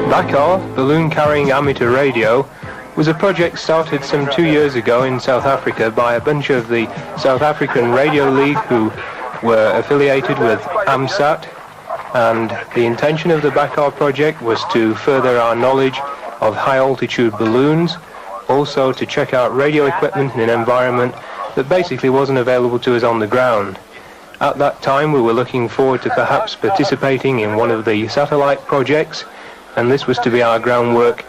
BACAR, Balloon Carrying Amateur Radio, was a project started some 2 years ago in South Africa by a bunch of the South African Radio League who were affiliated with AMSAT, and the intention of the BACAR project was to further our knowledge of high altitude balloons, also to check out radio equipment in an environment that basically wasn't available to us on the ground. At that time we were looking forward to perhaps participating in one of the satellite projects, and this was to be our groundwork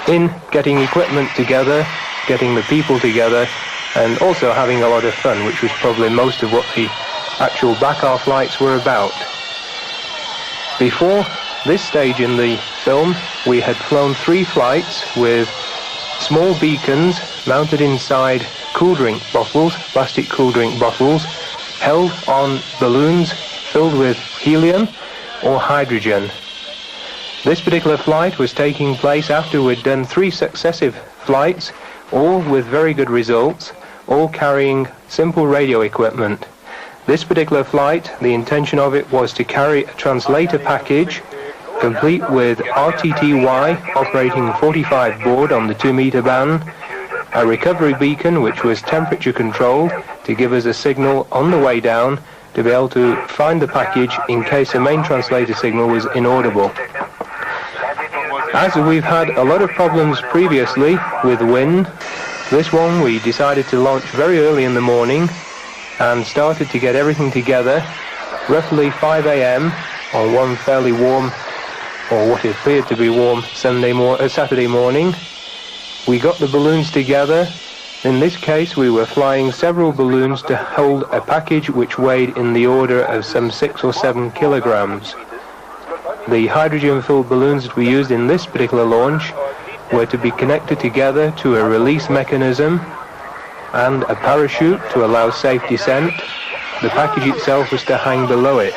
in getting equipment together, getting the people together, and also having a lot of fun, which was probably most of what the actual BACAR flights were about. Before this stage in the film, we had flown 3 flights with small beacons mounted inside cool drink bottles, plastic cool drink bottles, held on balloons filled with helium or hydrogen. This particular flight was taking place after we'd done 3 successive flights, all with very good results, all carrying simple radio equipment. This particular flight, the intention of it was to carry a translator package, complete with RTTY operating 45 board on the 2-meter band, a recovery beacon which was temperature controlled to give us a signal on the way down to be able to find the package in case the main translator signal was inaudible. As we've had a lot of problems previously with wind, this one we decided to launch very early in the morning and started to get everything together roughly 5 a.m. on one fairly warm, or what appeared to be warm, Saturday morning. We got the balloons together. In this case we were flying several balloons to hold a package which weighed in the order of some 6 or 7 kilograms. The hydrogen-filled balloons that we used in this particular launch were to be connected together to a release mechanism and a parachute to allow safe descent. The package itself was to hang below it.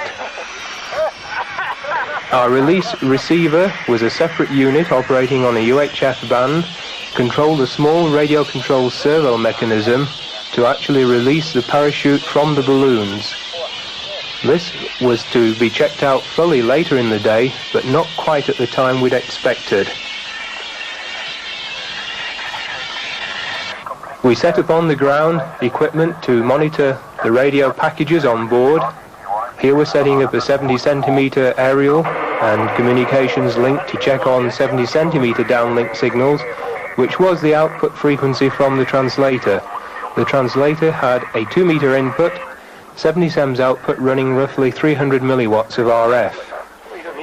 Our release receiver was a separate unit operating on a UHF band, controlled a small radio-controlled servo mechanism to actually release the parachute from the balloons. This was to be checked out fully later in the day, but not quite at the time we'd expected. We set up on the ground equipment to monitor the radio packages on board. Here we're setting up a 70 centimeter aerial and communications link to check on 70 centimeter downlink signals, which was the output frequency from the translator. The translator had a 2-meter input, 70 SEMS output running roughly 300 milliwatts of RF.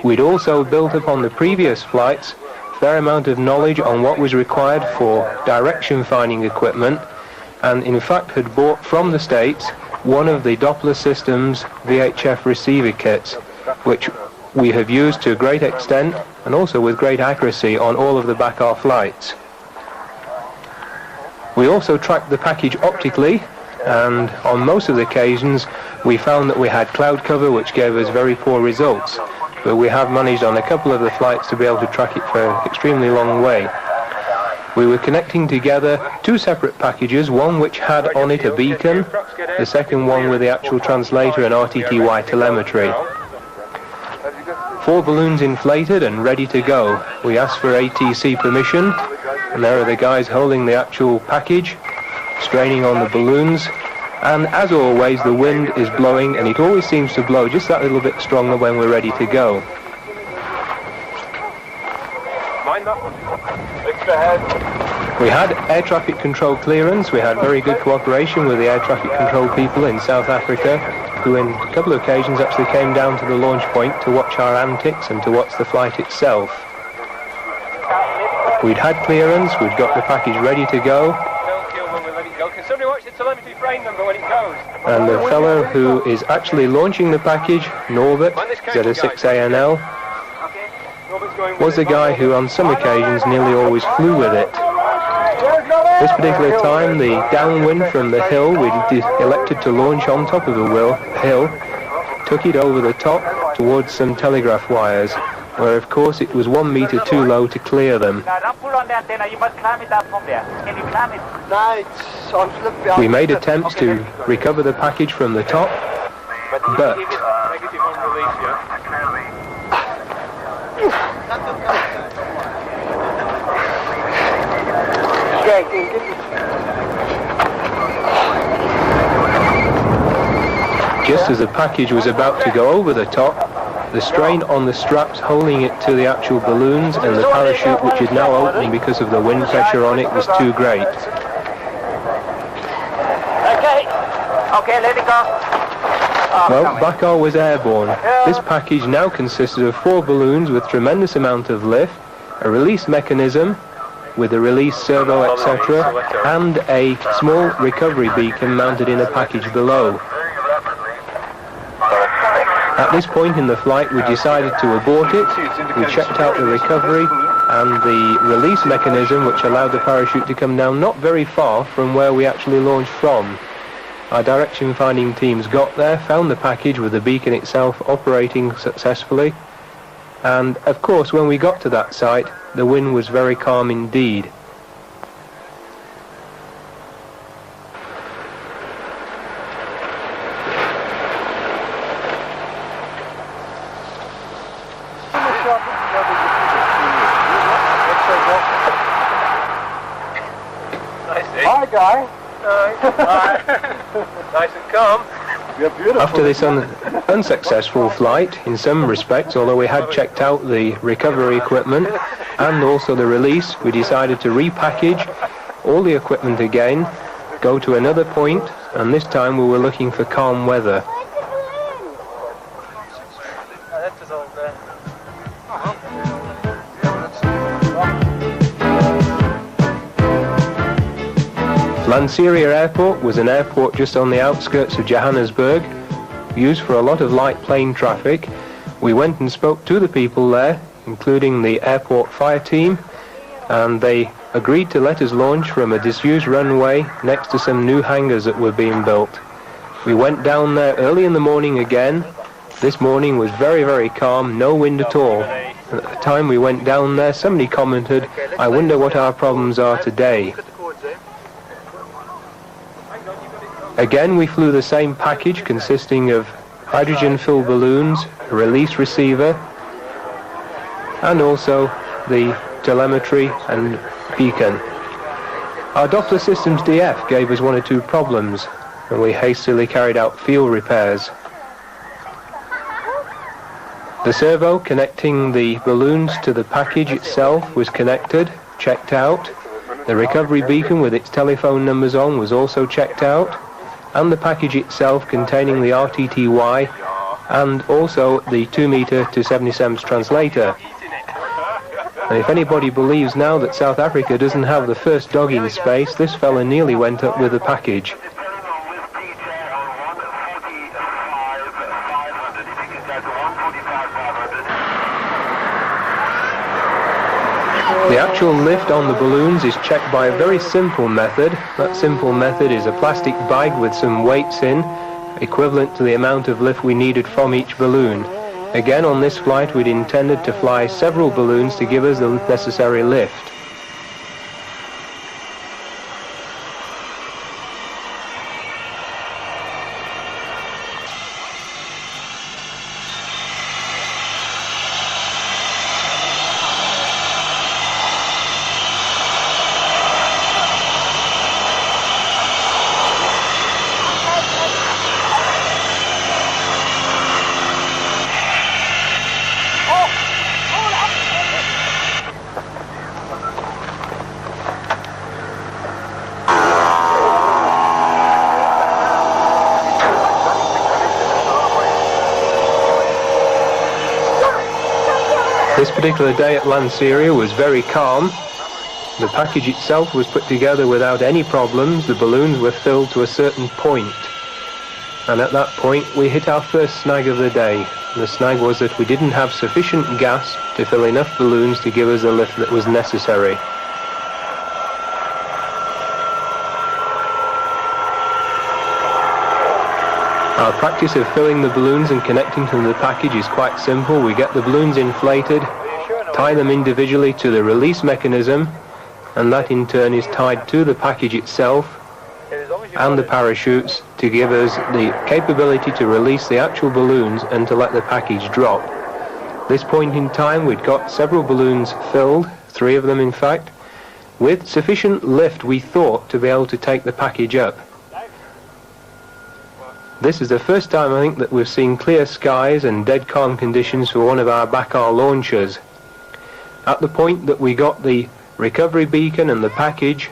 We'd also built up on the previous flights a fair amount of knowledge on what was required for direction finding equipment, and in fact had bought from the States one of the Doppler Systems VHF receiver kits, which we have used to a great extent and also with great accuracy on all of the BACAR flights. We also tracked the package optically, and on most of the occasions we found that we had cloud cover which gave us very poor results, but we have managed on a couple of the flights to be able to track it for an extremely long way. We were connecting together 2 separate packages, one which had on it a beacon, the second one with the actual translator and RTTY telemetry. 4 balloons inflated and ready to go. We asked for ATC permission, and there are the guys holding the actual package, straining on the balloons, and as always the wind is blowing, and it always seems to blow just that little bit stronger when we're ready to go. We had air traffic control clearance. We had very good cooperation with the air traffic control people in South Africa, who in a couple of occasions actually came down to the launch point to watch our antics and to watch the flight itself. We'd had clearance, we'd got the package ready to go. And the fellow who is actually launching the package, Norbert ZS6ANL, was the guy who on some occasions nearly always flew with it. This particular time, the downwind from the hill we elected to launch on top of the hill took it over the top towards some telegraph wires. where of course it was 1 meter too low to clear them. Now don't pull on the antenna, you must climb it up from there. Can you climb it? No, it's on flip. We made attempts to recover the package from the top, but Negative on release, yeah? just as the package was about to go over the top, the strain on the straps holding it to the actual balloons and the parachute, which is now open because of the wind pressure on it, was too great. Okay, let it go. Well, BACAR was airborne. This package now consisted of 4 balloons with tremendous amount of lift, a release mechanism with a release servo, etc., and a small recovery beacon mounted in a package below. At this point in the flight, we decided to abort it. We checked out the recovery and the release mechanism, which allowed the parachute to come down not very far from where we actually launched from. Our direction finding teams got there, found the package with the beacon itself operating successfully, and of course when we got to that site, the wind was very calm indeed. Hi, guy. Nice and calm. You're beautiful. After this unsuccessful flight, in some respects, although we had checked out the recovery equipment and also the release, we decided to repackage all the equipment again, go to another point, and this time we were looking for calm weather. Lanseria Airport was an airport just on the outskirts of Johannesburg, used for a lot of light plane traffic. We went and spoke to the people there, including the airport fire team, and they agreed to let us launch from a disused runway next to some new hangars that were being built. We went down there early in the morning again. This morning was very, very calm, no wind at all. At the time we went down there, somebody commented, "I wonder what our problems are today." Again, we flew the same package consisting of hydrogen-filled balloons, a release receiver, and also the telemetry and beacon. Our Doppler Systems DF gave us 1 or 2 problems, and we hastily carried out field repairs. The servo connecting the balloons to the package itself was connected, checked out. The recovery beacon with its telephone numbers on was also checked out, and the package itself containing the RTTY and also the 2 meter to 70 SAMS translator. And if anybody believes now that South Africa doesn't have the first dog in space, this fella nearly went up with the package. The actual lift on the balloons is checked by a very simple method. That simple method is a plastic bag with some weights in, equivalent to the amount of lift we needed from each balloon. Again, on this flight we'd intended to fly several balloons to give us the necessary lift. This particular day at Lanseria was very calm. The package itself was put together without any problems. The balloons were filled to a certain point. And at that point we hit our first snag of the day. The snag was that we didn't have sufficient gas to fill enough balloons to give us the lift that was necessary. Our practice of filling the balloons and connecting to the package is quite simple. We get the balloons inflated, tie them individually to the release mechanism, and that in turn is tied to the package itself and the parachutes to give us the capability to release the actual balloons and to let the package drop. At this point in time we'd got several balloons filled, 3 of them in fact, with sufficient lift we thought to be able to take the package up. This is the first time I think that we've seen clear skies and dead calm conditions for one of our BACAR launchers. At the point that we got the recovery beacon and the package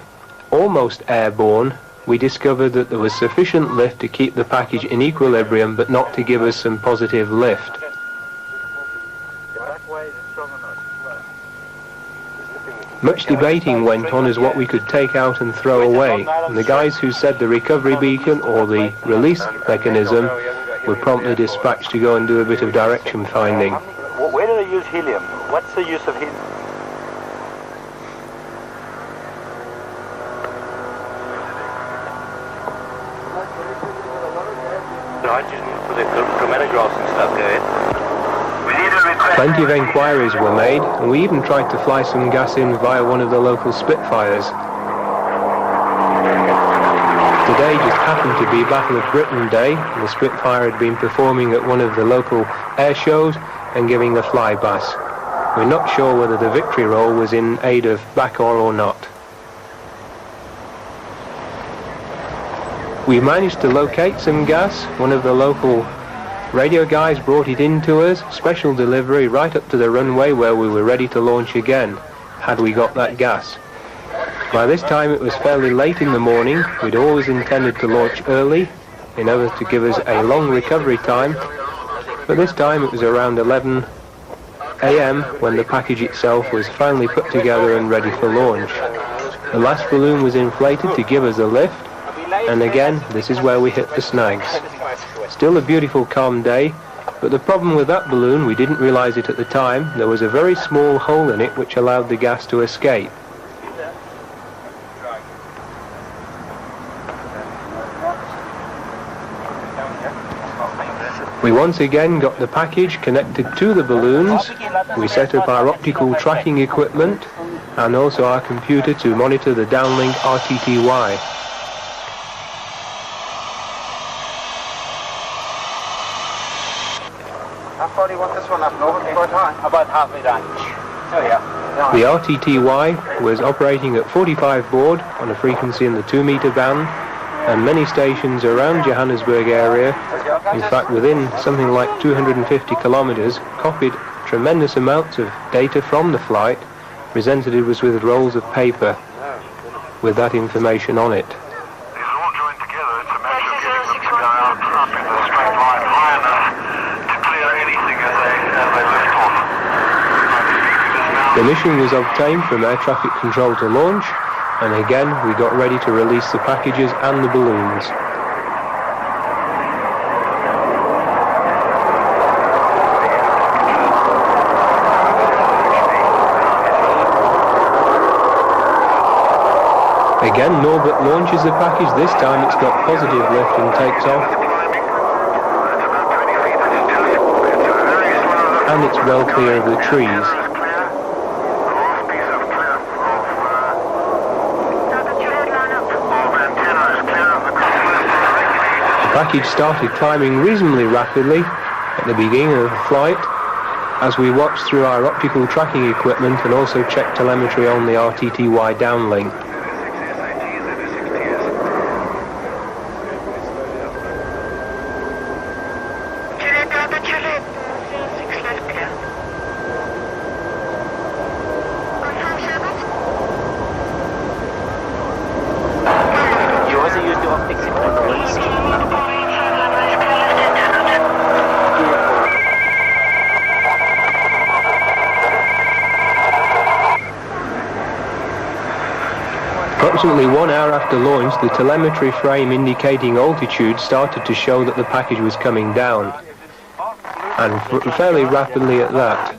almost airborne, we discovered that there was sufficient lift to keep the package in equilibrium but not to give us some positive lift. Much debating went on as what we could take out and throw away, and the guys who said the recovery beacon or the release mechanism were promptly dispatched to go and do a bit of direction finding. Where do they use helium? What's the use of helium? For the chromatographs and stuff, Plenty of enquiries were made, and we even tried to fly some gas in via one of the local Spitfires. Today just happened to be Battle of Britain Day, and the Spitfire had been performing at one of the local air shows and giving a flypass. We're not sure whether the victory roll was in aid of BACAR or not. We managed to locate some gas. One of the local radio guys brought it in to us, special delivery right up to the runway where we were ready to launch again, had we got that gas. By this time it was fairly late in the morning. We'd always intended to launch early in order to give us a long recovery time, but this time it was around 11 AM when the package itself was finally put together and ready for launch. The last balloon was inflated to give us a lift, and again this is where we hit the snags. Still a beautiful calm day, but the problem with that balloon, we didn't realize it at the time, there was a very small hole in it which allowed the gas to escape. We once again got the package connected to the balloons. We set up our optical tracking equipment and also our computer to monitor the downlink RTTY. How far do you want this one up, Norbert? About halfway down. Oh yeah. The RTTY was operating at 45 baud on a frequency in the 2 meter band, and many stations around Johannesburg area, in fact within something like 250 kilometers, copied tremendous amounts of data from the flight, presented it was with rolls of paper with that information on it. These are all joined together. It's a matter of getting them to go up in the straight line high enough to clear anything as they lift off. The mission was obtained from air traffic control to launch, and again we got ready to release the packages and the balloons. Again, Norbert launches the package. This time it's got positive lift and takes off. And it's well clear of the trees. The package started climbing reasonably rapidly at the beginning of the flight as we watched through our optical tracking equipment and also checked telemetry on the RTTY downlink. Approximately 1 hour after launch, the telemetry frame indicating altitude started to show that the package was coming down, and fairly rapidly at that.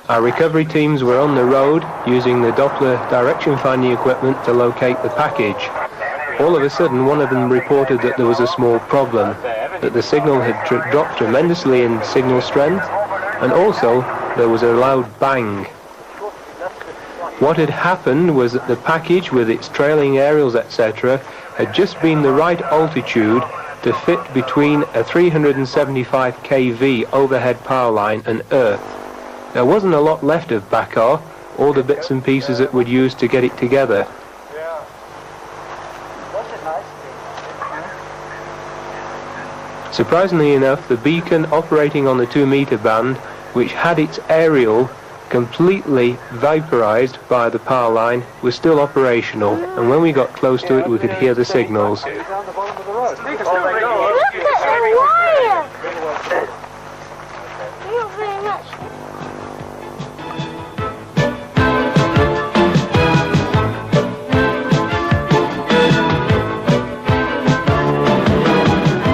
Our recovery teams were on the road using the Doppler direction finding equipment to locate the package. All of a sudden, one of them reported that there was a small problem. that the signal had dropped tremendously in signal strength, and also there was a loud bang. What had happened was that the package with its trailing aerials etc. had just been the right altitude to fit between a 375 kV overhead power line and Earth. There wasn't a lot left of BACAR, all the bits and pieces that would use to get it together. Surprisingly enough, the beacon operating on the 2-meter band, which had its aerial completely vaporized by the power line, was still operational, and when we got close to it we could hear the signals. Look at the wire! Not very much.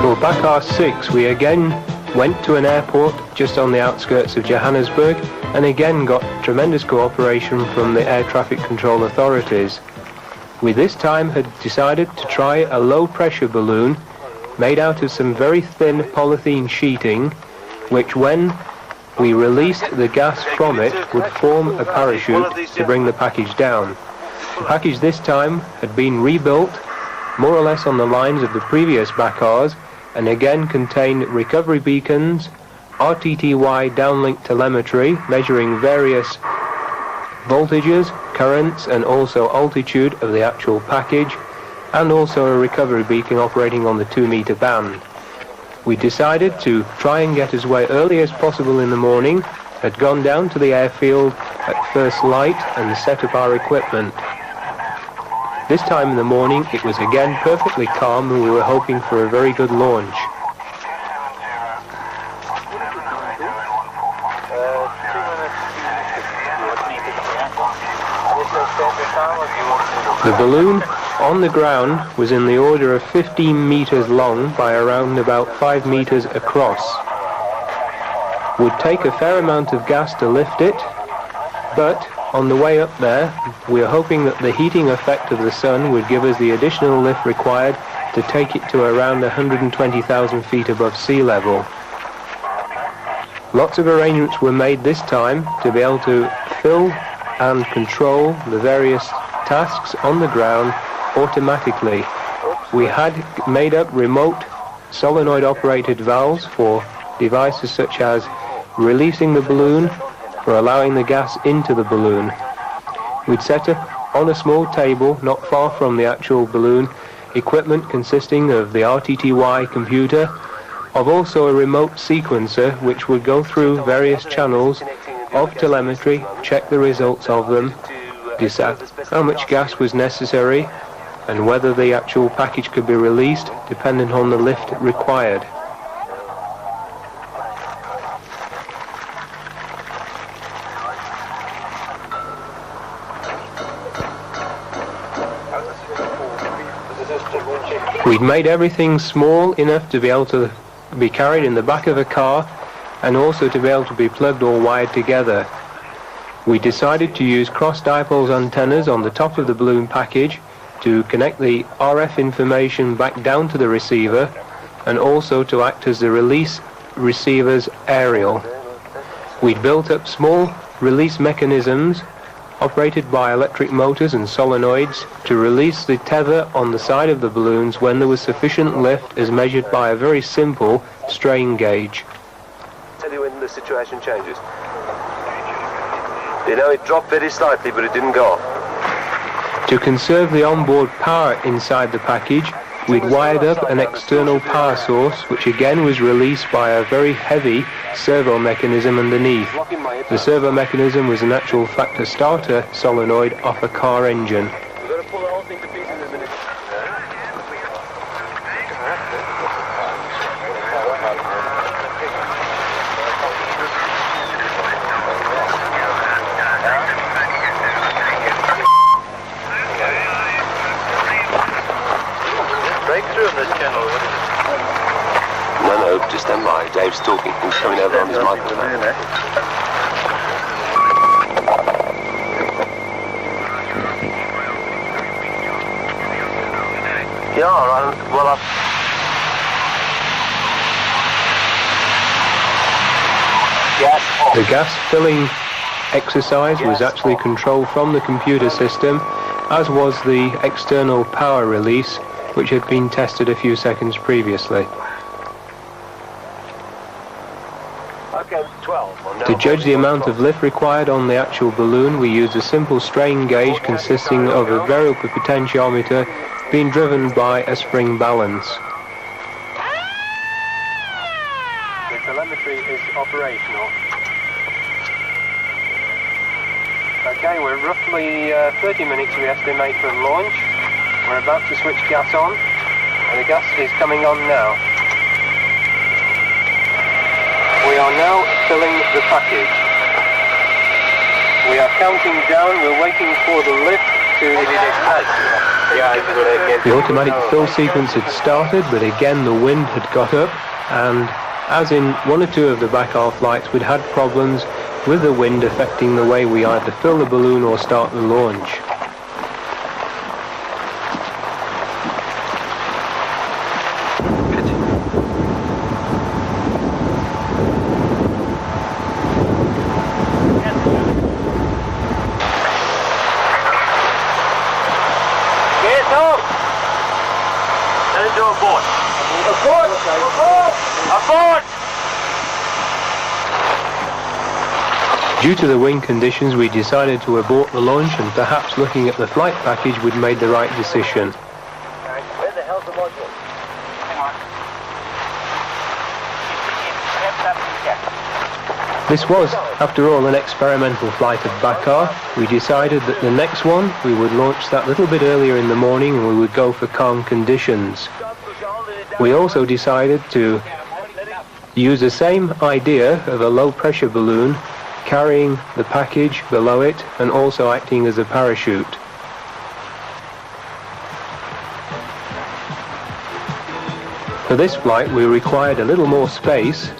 For BACAR 6 we again went to an airport just on the outskirts of Johannesburg and again got tremendous cooperation from the air traffic control authorities. We this time had decided to try a low pressure balloon made out of some very thin polythene sheeting, which when we released the gas from it would form a parachute to bring the package down. The package this time had been rebuilt more or less on the lines of the previous BACARs, and again contained recovery beacons, RTTY downlink telemetry measuring various voltages, currents and also altitude of the actual package, and also a recovery beacon operating on the 2-meter band. We decided to try and get as way early as possible in the morning, had gone down to the airfield at first light and set up our equipment. This time in the morning it was again perfectly calm and we were hoping for a very good launch. The balloon on the ground was in the order of 15 meters long by around about 5 meters across. Would take a fair amount of gas to lift it, but on the way up there we are hoping that the heating effect of the sun would give us the additional lift required to take it to around 120,000 feet above sea level. Lots of arrangements were made this time to be able to fill and control the various tasks on the ground automatically. We had made up remote solenoid operated valves for devices such as releasing the balloon or allowing the gas into the balloon. We'd set up on a small table not far from the actual balloon equipment consisting of the RTTY computer, of also a remote sequencer which would go through various channels of telemetry, check the results of them, decide how much gas was necessary and whether the actual package could be released depending on the lift required. We'd made everything small enough to be able to be carried in the back of a car and also to be able to be plugged or wired together. We decided to use cross-dipoles antennas on the top of the balloon package to connect the RF information back down to the receiver and also to act as the release receiver's aerial. We'd built up small release mechanisms operated by electric motors and solenoids to release the tether on the side of the balloons when there was sufficient lift as measured by a very simple strain gauge. Tell you when the situation changes. You know, it dropped very slightly, but it didn't go off. To conserve the onboard power inside the package, we'd wired up an external power source, which again was released by a very heavy servo mechanism underneath. The servo mechanism was an actual fact a starter solenoid off a car engine. We've got to pull the whole thing to pieces in a minute. Breakthrough on this channel, what is it? No, just stand by. Dave's talking. He's coming over on his microphone. Yeah, well, The gas filling exercise was actually controlled from the computer system, as was the external power release, which had been tested a few seconds previously. To judge the amount of lift required on the actual balloon, we used a simple strain gauge consisting of a variable potentiometer being driven by a spring balance. The telemetry is operational. Okay, we're roughly 30 minutes we estimate for launch. We're about to switch gas on, and the gas is coming on now. We are now filling the package. We are counting down, we're waiting for the lift to ignite. The automatic fill sequence had started, but again the wind had got up, and as in one or two of the BACAR flights, we'd had problems with the wind affecting the way we either fill the balloon or start the launch. Due to the wind conditions, we decided to abort the launch, and perhaps looking at the flight package, we'd made the right decision. Where the hell's the module? Hang on. This was, after all, an experimental flight of BACAR. We decided that the next one, we would launch that little bit earlier in the morning, and we would go for calm conditions. We also decided to use the same idea of a low pressure balloon carrying the package below it and also acting as a parachute. For this flight we required a little more space,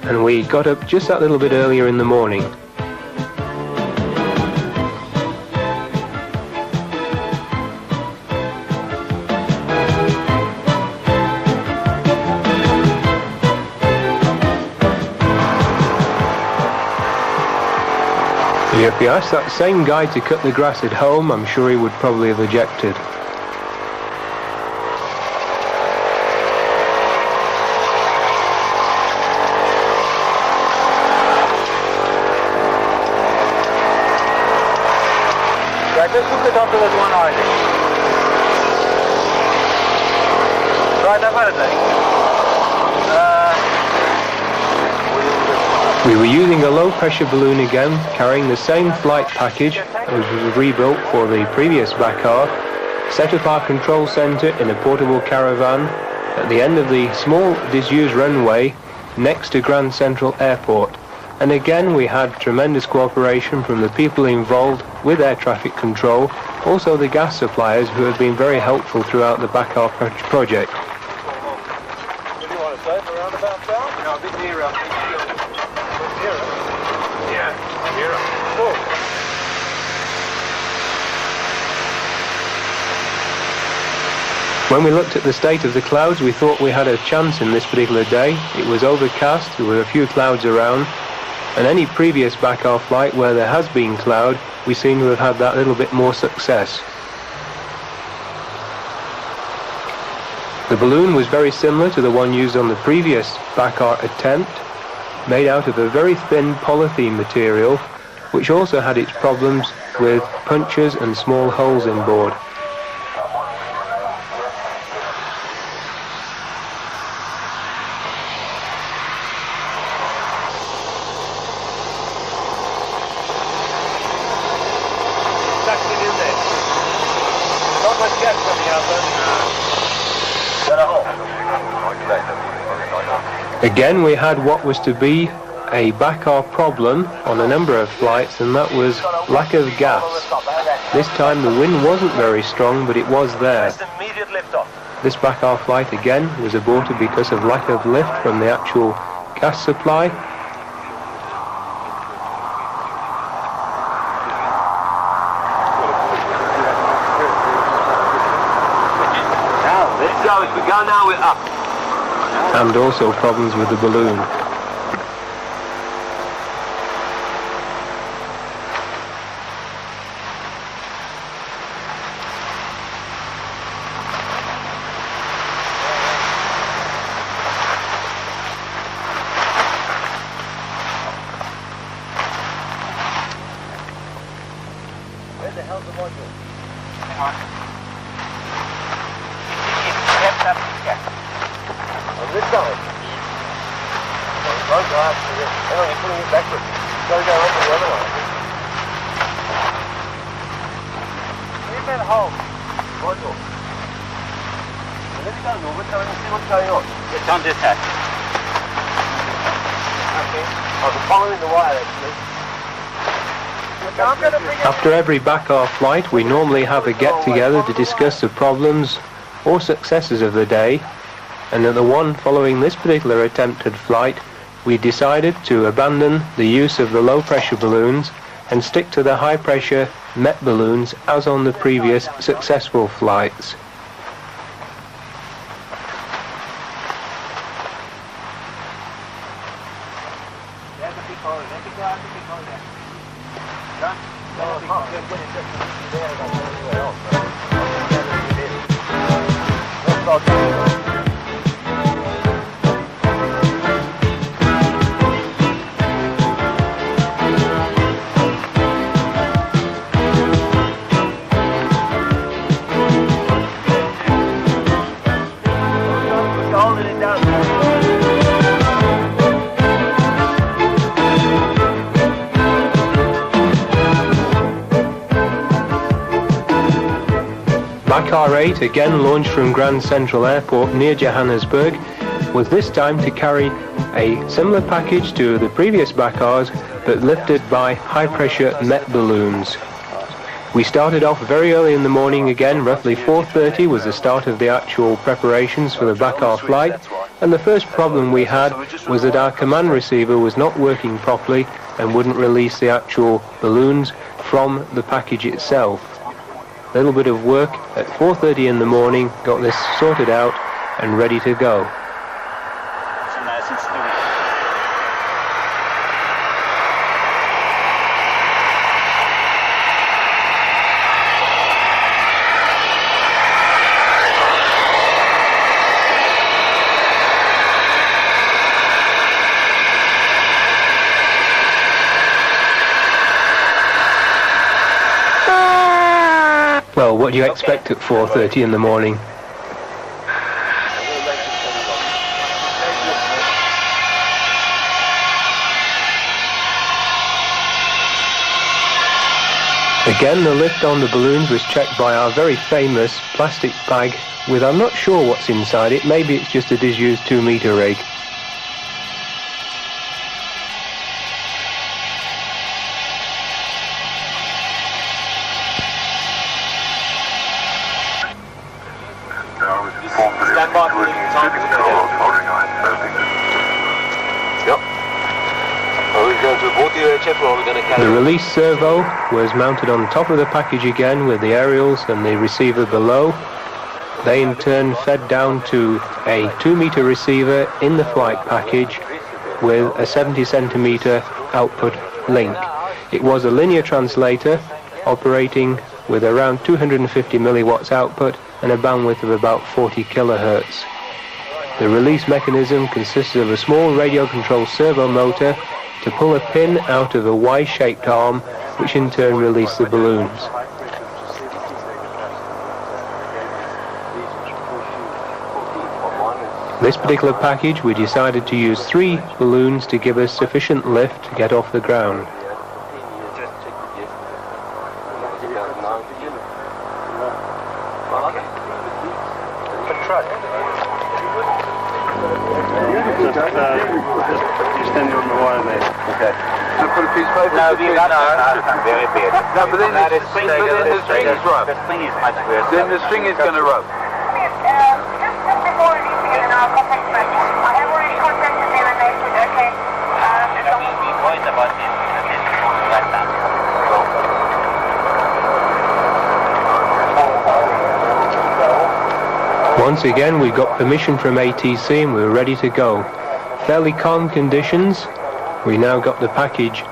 and we got up just that little bit earlier in the morning. If you asked that same guy to cut the grass at home, I'm sure he would probably have ejected. Right, just hook it onto this one island. Right, I've had it then. We were using a low pressure balloon again, carrying the same flight package which was rebuilt for the previous BACAR, set up our control centre in a portable caravan at the end of the small disused runway next to Grand Central Airport. And again we had tremendous cooperation from the people involved with air traffic control, also the gas suppliers who have been very helpful throughout the BACAR project. What do you want to say? Around about south? No, a bit nearer. When we looked at the state of the clouds, we thought we had a chance in this particular day. It was overcast, there were a few clouds around, and any previous BACAR flight where there has been cloud, we seem to have had that little bit more success. The balloon was very similar to the one used on the previous BACAR attempt, made out of a very thin polythene material, which also had its problems with punctures and small holes in board. Again, we had what was to be a BACAR problem on a number of flights, and that was lack of gas. This time the wind wasn't very strong, but it was there. This BACAR flight again was aborted because of lack of lift from the actual gas supply. Now, let's go. If we go now, we're up. And also problems with the balloon. the hell's the module? Hang on. Left up, yeah. On this side? Don't go out to this. Hang on, you're putting it backwards. Don't go over the other one. Leave that hole. Module. Let's go, Norbert. Go and see what's going on. It's on this side. Okay. I was following the wire, actually. I'm going to bring it. After every BACAR flight, we normally have a get-together to discuss the problems or successes of the day, and at the one following this particular attempted flight, we decided to abandon the use of the low-pressure balloons and stick to the high-pressure Met balloons as on the previous successful flights. BACAR 8, again launched from Grand Central Airport near Johannesburg, was this time to carry a similar package to the previous BACARs, but lifted by high-pressure Met balloons. We started off very early in the morning again. Roughly 4:30 was the start of the actual preparations for the BACAR flight, and the first problem we had was that our command receiver was not working properly and wouldn't release the actual balloons from the package itself. A little bit of work at 4:30 in the morning, got this sorted out and ready to go. Well, what do you expect at 4:30 in the morning? Again, the lift on the balloons was checked by our very famous plastic bag with, I'm not sure what's inside it, maybe it's just a disused 2-meter rig. The release servo was mounted on top of the package again with the aerials and the receiver below. They in turn fed down to a 2-meter receiver in the flight package with a 70 centimeter output link. It was a linear translator operating with around 250 milliwatts output and a bandwidth of about 40 kilohertz. The release mechanism consisted of a small radio-controlled servo motor to pull a pin out of a Y-shaped arm, which in turn released the balloons. This particular package, we decided to use 3 balloons to give us sufficient lift to get off the ground. Standing on the wire there. Okay. So put a piece of paper. No, very big. No, but then the string is rope. The string is much worse. Then the string is going to rope. Just before releasing it in our contact message, I have already contacted them and they said, okay, The point about this right now. Once again, we got permission from ATC and we were ready to go. Fairly calm conditions. We now got the package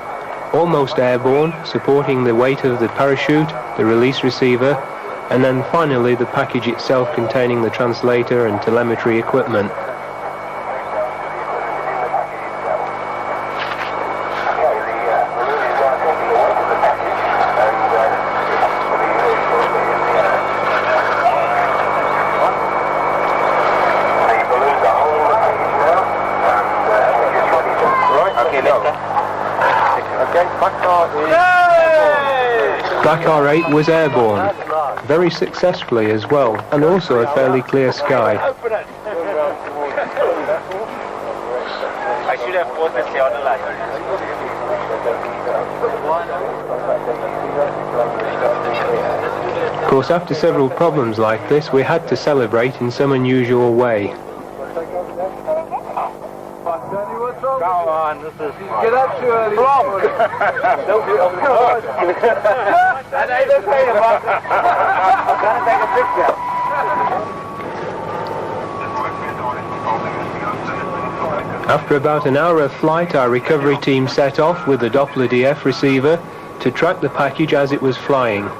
almost airborne, supporting the weight of the parachute, the release receiver, and then finally the package itself containing the translator and telemetry equipment. BACAR 8 was airborne, very successfully as well, and also a fairly clear sky. I should have put the other line. Of course, after several problems like this, we had to celebrate in some unusual way. Come on, this is... Get up too early. Wrong! Don't be over the I know you're saying about it. I'm trying to take a picture. After about an hour of flight, our recovery team set off with the Doppler DF receiver to track the package as it was flying.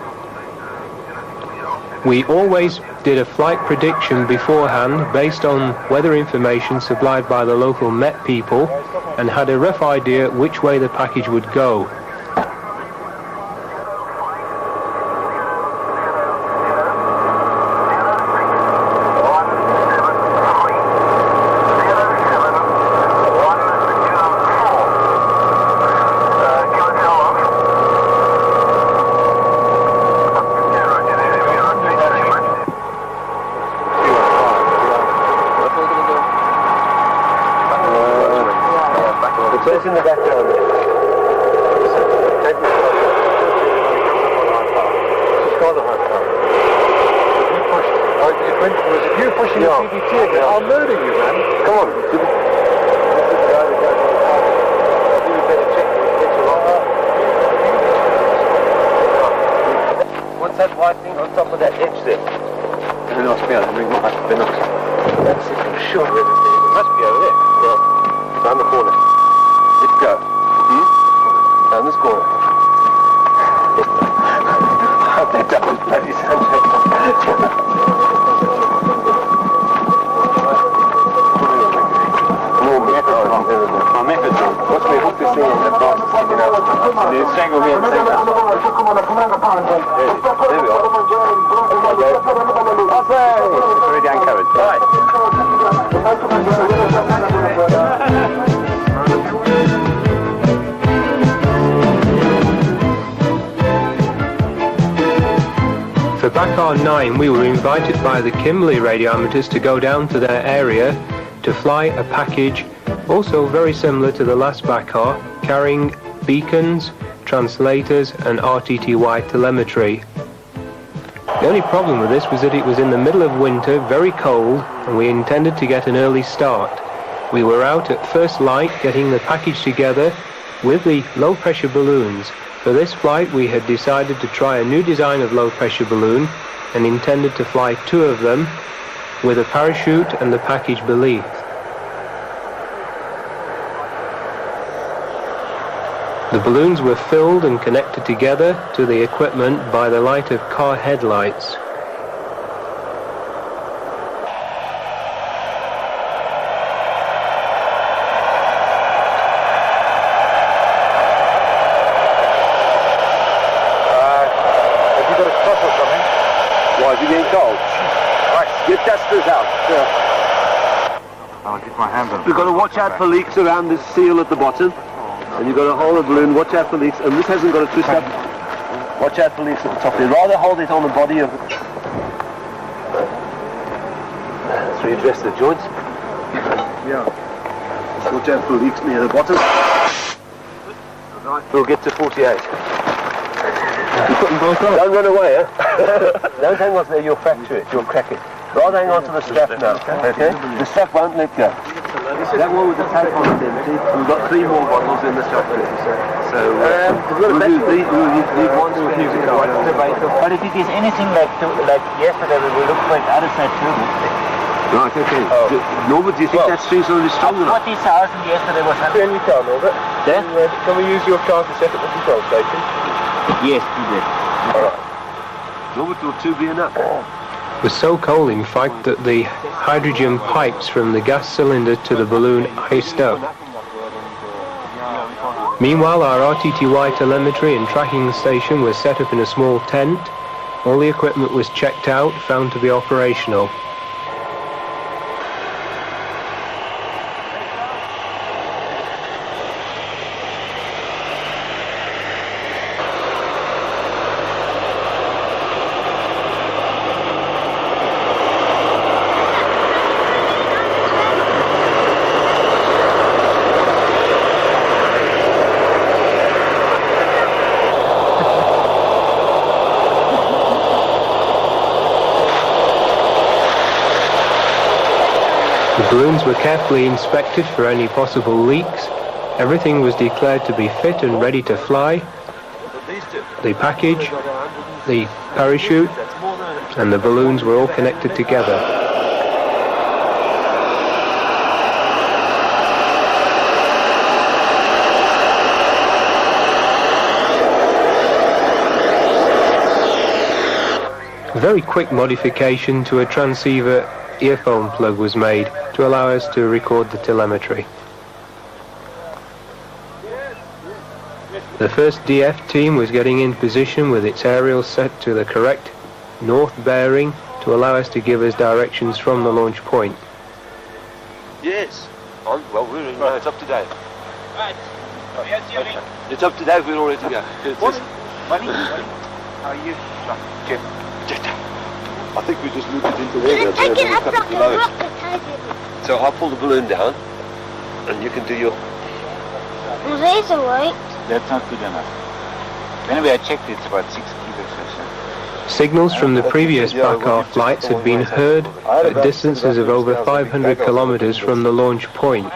We always did a flight prediction beforehand based on weather information supplied by the local Met people and had a rough idea which way the package would go. It's in the background. Was it you pushing the CDT again? I'm murdering you, man. Come on. What's that white thing on top of that edge there? I don't know, it's about to ring my binocs. That's it, I'm sure. It must be over there. Yeah. Down the corner. Let's go. Down this corner. That was bloody sunshine. My method's on. Watch me hook this thing in the box. It's strangle me and strangle. There we are. It's already uncovered. Right. For BACAR 9, we were invited by the Kimberley radiometers to go down to their area to fly a package also very similar to the last BACAR, carrying beacons, translators and RTTY telemetry. The only problem with this was that it was in the middle of winter, very cold, and we intended to get an early start. We were out at first light getting the package together with the low-pressure balloons. For this flight we had decided to try a new design of low-pressure balloon and intended to fly 2 of them with a parachute and the package beneath. The balloons were filled and connected together to the equipment by the light of car headlights. Have you got a cross or something? Why, is it getting cold? Right, get dusters out. I'll get my hand on. We've got to watch out for leaks around this seal at the bottom. And you've got to hold the balloon, watch out for leaks, and this hasn't got to twist up. Watch out for leaks at the top. You'd rather hold it on the body of it. Let's readdress the joints. Yeah. Watch out for leaks near the bottom. We'll get to 48. You put them both on. Don't run away, eh? Don't hang on there, you'll fracture it, you'll crack it. Rather hang on to the strap now, okay? The strap won't let go. That one with the tape on it empty. We've got 3 more bottles in the shop. So we'll use these ones to use it. But if it is anything like yesterday when we looked for it AMSAT too. Right, okay. Norbert, do you think that string's already strong enough? 40,000 yesterday was... Can you tell, Norbert? Yeah? Can we use your car to set up the control station? Yes, we did. Norbert, will 2 be enough? It was so cold, in fact, that the hydrogen pipes from the gas cylinder to the balloon iced up. Meanwhile, our RTTY telemetry and tracking station was set up in a small tent. All the equipment was checked out, found to be operational. The balloons were carefully inspected for any possible leaks. Everything was declared to be fit and ready to fly. The package, the parachute, and the balloons were all connected together. A very quick modification to a transceiver earphone plug was made to allow us to record the telemetry. The first DF team was getting in position with its aerial set to the correct north bearing to allow us to give us directions from the launch point. Yes. Well, it's up to date. Right. It's up to date, we're all ready to go. What? Buddy? How are you? Geoff. I think we just moved it into there. So I'll pull the balloon down and you can do your... Well, there's a light. That's not good enough. Anyway, I checked it's about 6 kilos or so. Signals from the previous BACAR flights had been heard at distances of over 500 kilometers from the launch point.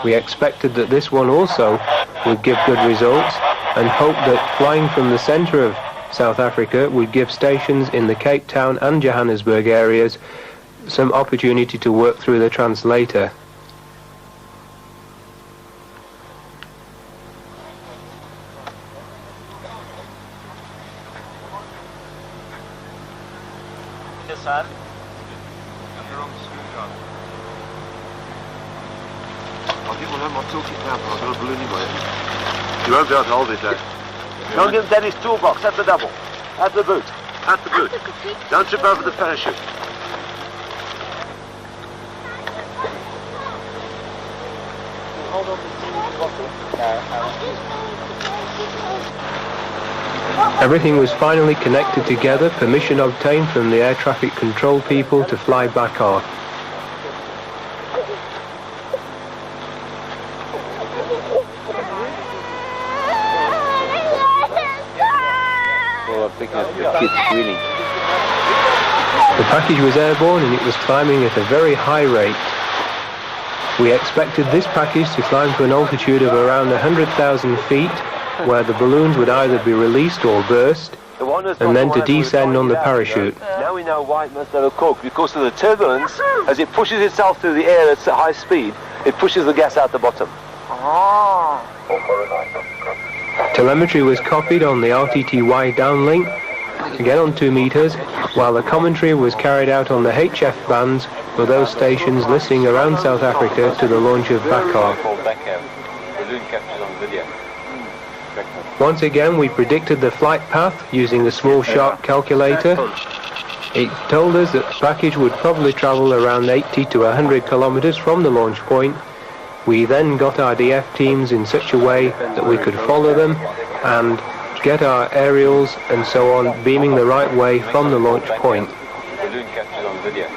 We expected that this one also would give good results and hoped that flying from the center of South Africa would give stations in the Cape Town and Johannesburg areas some opportunity to work through the translator. Son? I'll give one home, I'll tilt it now, but I've got a balloon in my hand. You won't be able to hold it, Dad. Don't give Daddy's toolbox, at the double. At the boot. At the boot. Don't trip over the parachute. Hold on the Everything was finally connected together, permission obtained from the air traffic control people to fly BACAR. Well, I'm picking up the kids squealing. The package was airborne and it was climbing at a very high rate. We expected this package to climb to an altitude of around 100,000 feet, where the balloons would either be released or burst, and then to descend on the parachute. Now we know why it must have a cork, because of the turbulence. As it pushes itself through the air at high speed, it pushes the gas out the bottom. Telemetry was copied on the RTTY downlink, again on 2 meters, while the commentary was carried out on the HF bands for those stations listening around South Africa to the launch of BACAR. Once again, we predicted the flight path using the small shark calculator. It told us that the package would probably travel around 80 to 100 kilometers from the launch point. We then got our DF teams in such a way that we could follow them and get our aerials and so on beaming the right way from the launch point. Balloon captured on video.